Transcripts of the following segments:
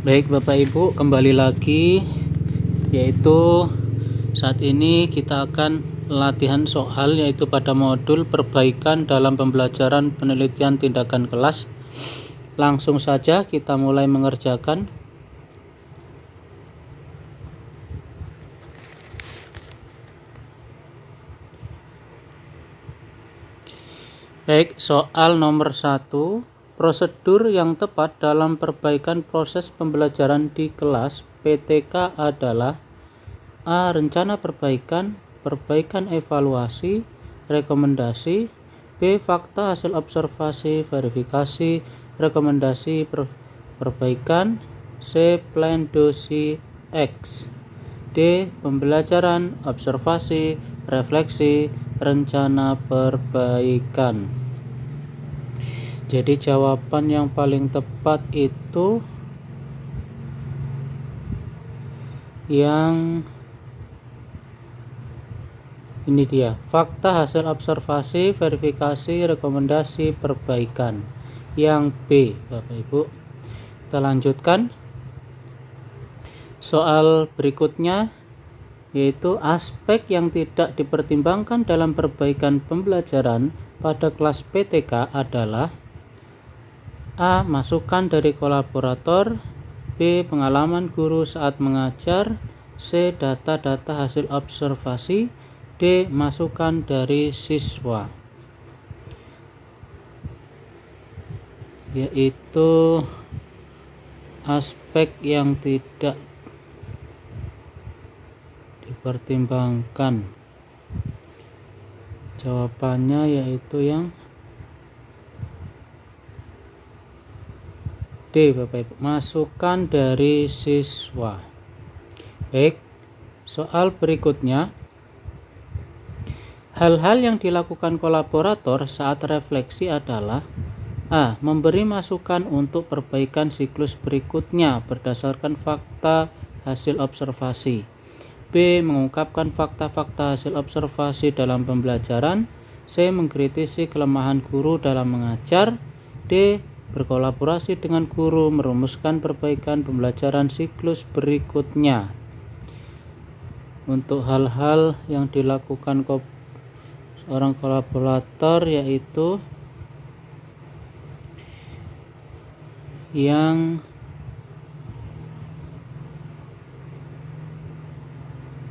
Baik Bapak Ibu, kembali lagi, yaitu saat ini kita akan latihan soal, yaitu pada modul perbaikan dalam pembelajaran penelitian tindakan kelas. Langsung saja kita mulai mengerjakan. Baik, soal nomor 1. Prosedur yang tepat dalam perbaikan proses pembelajaran di kelas PTK adalah: A. Rencana perbaikan, perbaikan evaluasi, rekomendasi. B. Fakta hasil observasi, verifikasi, rekomendasi, perbaikan. C. Plan dosi X. D. Pembelajaran, observasi, refleksi, rencana perbaikan. Jadi jawaban yang paling tepat itu yang ini dia, fakta hasil observasi, verifikasi, rekomendasi, perbaikan. Yang B, Bapak Ibu. Kita lanjutkan. Soal berikutnya, yaitu aspek yang tidak dipertimbangkan dalam perbaikan pembelajaran pada kelas PTK adalah: A. Masukan dari kolaborator. B. Pengalaman guru saat mengajar. C. Data-data hasil observasi. D. Masukan dari siswa. Yaitu aspek yang tidak dipertimbangkan. Jawabannya yaitu yang D, Bapak Ibu, masukan dari siswa. Baik, soal berikutnya. Hal-hal yang dilakukan kolaborator saat refleksi adalah: A. Memberi masukan untuk perbaikan siklus berikutnya berdasarkan fakta hasil observasi. B. Mengungkapkan fakta-fakta hasil observasi dalam pembelajaran. C. Mengkritisi kelemahan guru dalam mengajar. D. Berkolaborasi dengan guru merumuskan perbaikan pembelajaran siklus berikutnya. Untuk hal-hal yang dilakukan seorang kolaborator, yaitu yang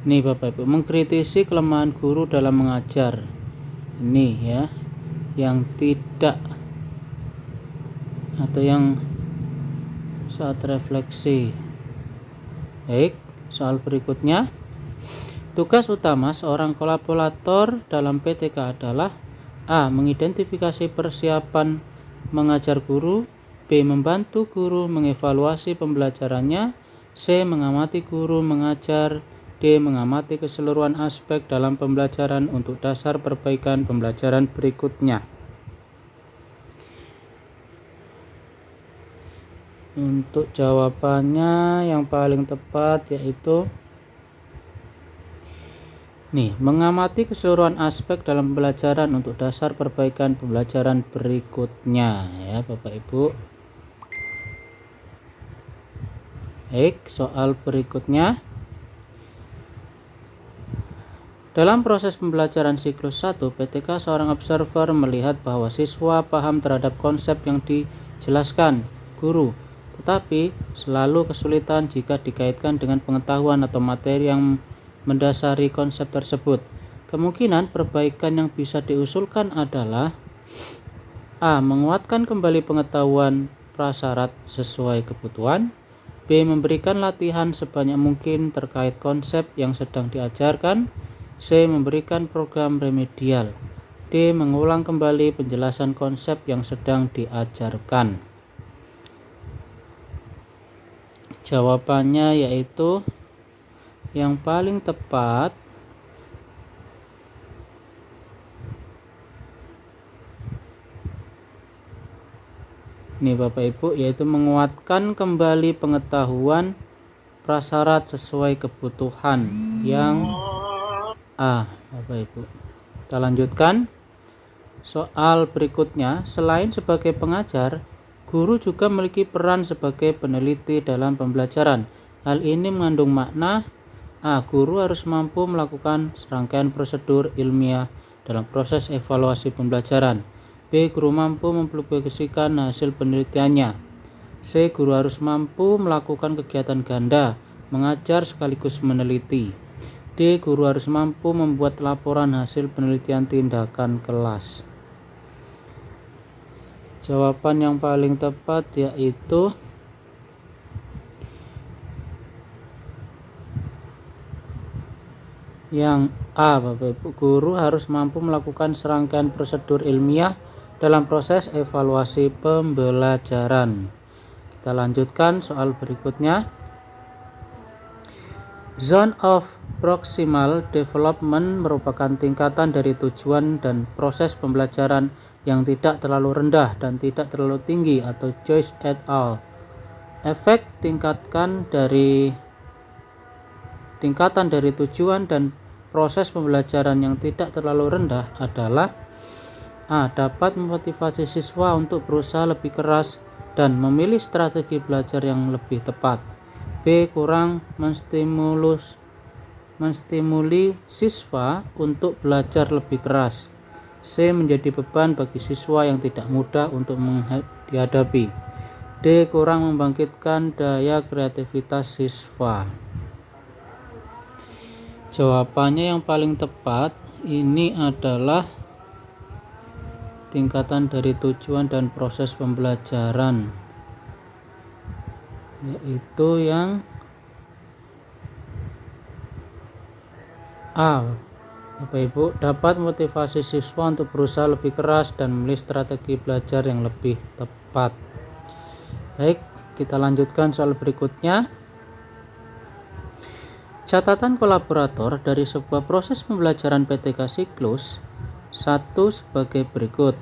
ini, Bapak Ibu, mengkritisi kelemahan guru dalam mengajar. Ini ya, yang tidak atau yang saat refleksi. Baik, soal berikutnya. Tugas utama seorang kolaborator dalam PTK adalah: A. Mengidentifikasi persiapan mengajar guru. B. Membantu guru mengevaluasi pembelajarannya. C. Mengamati guru mengajar. D. Mengamati keseluruhan aspek dalam pembelajaran untuk dasar perbaikan pembelajaran berikutnya. Untuk jawabannya yang paling tepat yaitu mengamati keseluruhan aspek dalam pembelajaran untuk dasar perbaikan pembelajaran berikutnya, ya Bapak Ibu. Baik, soal berikutnya. Dalam proses pembelajaran siklus 1 PTK, seorang observer melihat bahwa siswa paham terhadap konsep yang dijelaskan guru, tetapi selalu kesulitan jika dikaitkan dengan pengetahuan atau materi yang mendasari konsep tersebut. Kemungkinan perbaikan yang bisa diusulkan adalah: A. Menguatkan kembali pengetahuan prasyarat sesuai kebutuhan. B. Memberikan latihan sebanyak mungkin terkait konsep yang sedang diajarkan. C. Memberikan program remedial. D. Mengulang kembali penjelasan konsep yang sedang diajarkan. Jawabannya yaitu yang paling tepat ini, Bapak Ibu, yaitu menguatkan kembali pengetahuan prasyarat sesuai kebutuhan. Yang A, Bapak Ibu. Kita lanjutkan. Soal berikutnya. Selain sebagai pengajar, Guru juga memiliki peran sebagai peneliti dalam pembelajaran. Hal ini mengandung makna A. Guru harus mampu melakukan serangkaian prosedur ilmiah dalam proses evaluasi pembelajaran. B. Guru mampu mempublikasikan hasil penelitiannya. C. Guru harus mampu melakukan kegiatan ganda, mengajar sekaligus meneliti. D. Guru harus mampu membuat laporan hasil penelitian tindakan kelas. Jawaban yang paling tepat yaitu yang A, Bapak Ibu. Guru harus mampu melakukan serangkaian prosedur ilmiah dalam proses evaluasi pembelajaran. Kita lanjutkan soal berikutnya. Zone of Proximal Development merupakan tingkatan dari tujuan dan proses pembelajaran yang tidak terlalu rendah dan tidak terlalu tinggi, atau Joyce et al. Efek tingkatan dari tujuan dan proses pembelajaran yang tidak terlalu rendah adalah A. Dapat memotivasi siswa untuk berusaha lebih keras dan memilih strategi belajar yang lebih tepat. B. Kurang menstimuli siswa untuk belajar lebih keras. C. Menjadi beban bagi siswa yang tidak mudah untuk dihadapi. D. Kurang membangkitkan daya kreativitas siswa. Jawabannya yang paling tepat ini adalah tingkatan dari tujuan dan proses pembelajaran, yaitu yang A. Bapak Ibu, dapat motivasi siswa untuk berusaha lebih keras dan memilih strategi belajar yang lebih tepat. Baik, kita lanjutkan soal berikutnya. Catatan kolaborator dari sebuah proses pembelajaran PTK siklus 1 sebagai berikut.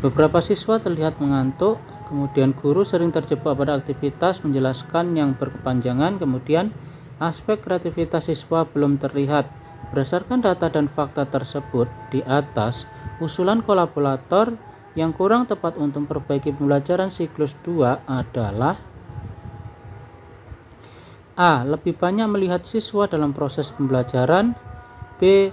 Beberapa siswa terlihat mengantuk, kemudian guru sering terjebak pada aktivitas menjelaskan yang berkepanjangan, kemudian aspek kreativitas siswa belum terlihat. Berdasarkan data dan fakta tersebut di atas, usulan kolaborator yang kurang tepat untuk memperbaiki pembelajaran siklus 2 adalah A. Lebih banyak melihat siswa dalam proses pembelajaran. B.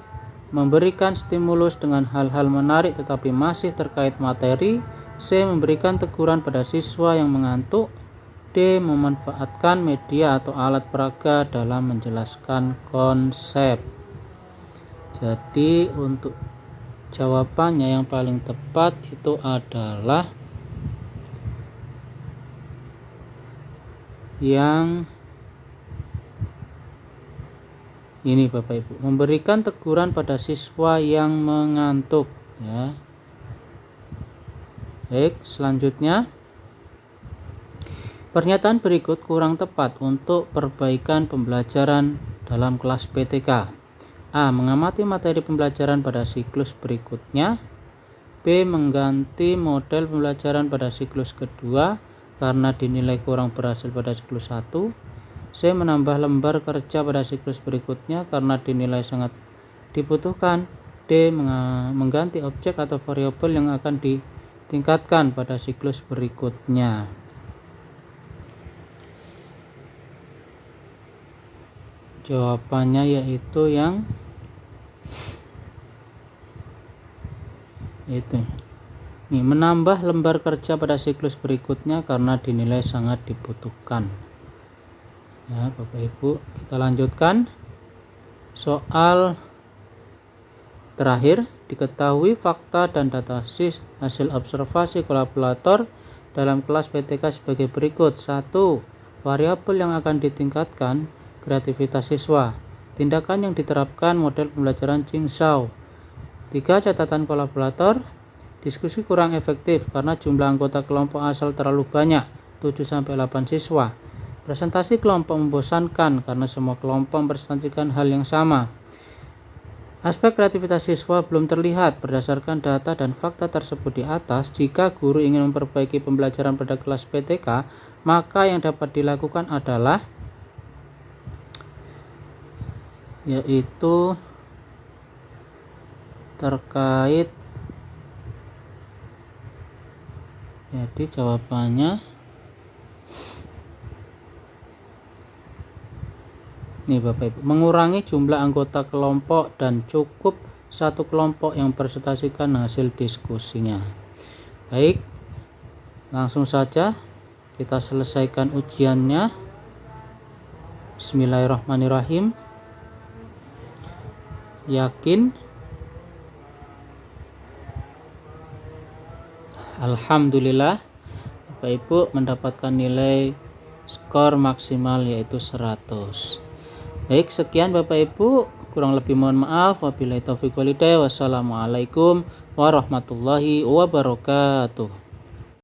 Memberikan stimulus dengan hal-hal menarik tetapi masih terkait materi. C. Memberikan teguran pada siswa yang mengantuk. D. Memanfaatkan media atau alat peraga dalam menjelaskan konsep. Jadi untuk jawabannya yang paling tepat itu adalah yang ini, Bapak Ibu. Memberikan teguran pada siswa yang mengantuk, ya. Baik, selanjutnya. Pernyataan berikut kurang tepat untuk perbaikan pembelajaran dalam kelas PTK. A. Mengamati materi pembelajaran pada siklus berikutnya. B. Mengganti model pembelajaran pada siklus kedua karena dinilai kurang berhasil pada siklus 1. C. Menambah lembar kerja pada siklus berikutnya karena dinilai sangat dibutuhkan. D. Mengganti objek atau variabel yang akan ditingkatkan pada siklus berikutnya. Jawabannya yaitu yang itu. Nih, menambah lembar kerja pada siklus berikutnya karena dinilai sangat dibutuhkan. Ya, Bapak Ibu, kita lanjutkan. Soal terakhir, diketahui fakta dan data hasil observasi kolaborator dalam kelas PTK sebagai berikut. 1. Variabel yang akan ditingkatkan kreativitas siswa. Tindakan yang diterapkan model pembelajaran Jigsaw. 3. Catatan kolaborator. Diskusi kurang efektif karena jumlah anggota kelompok asal terlalu banyak, 7-8 siswa. Presentasi kelompok membosankan karena semua kelompok mempresentasikan hal yang sama. Aspek kreativitas siswa belum terlihat. Berdasarkan data dan fakta tersebut di atas, jika guru ingin memperbaiki pembelajaran pada kelas PTK, maka yang dapat dilakukan adalah yaitu terkait Jadi jawabannya nih Bapak Ibu, mengurangi jumlah anggota kelompok dan cukup satu kelompok yang presentasikan hasil diskusinya. Baik, langsung saja kita selesaikan ujiannya. Bismillahirrahmanirrahim. Yakin? Alhamdulillah, Bapak Ibu mendapatkan nilai skor maksimal yaitu 100. Baik, sekian Bapak Ibu, kurang lebih mohon maaf. Wabillahi taufiq walhidayah. Wassalamualaikum warahmatullahi wabarakatuh.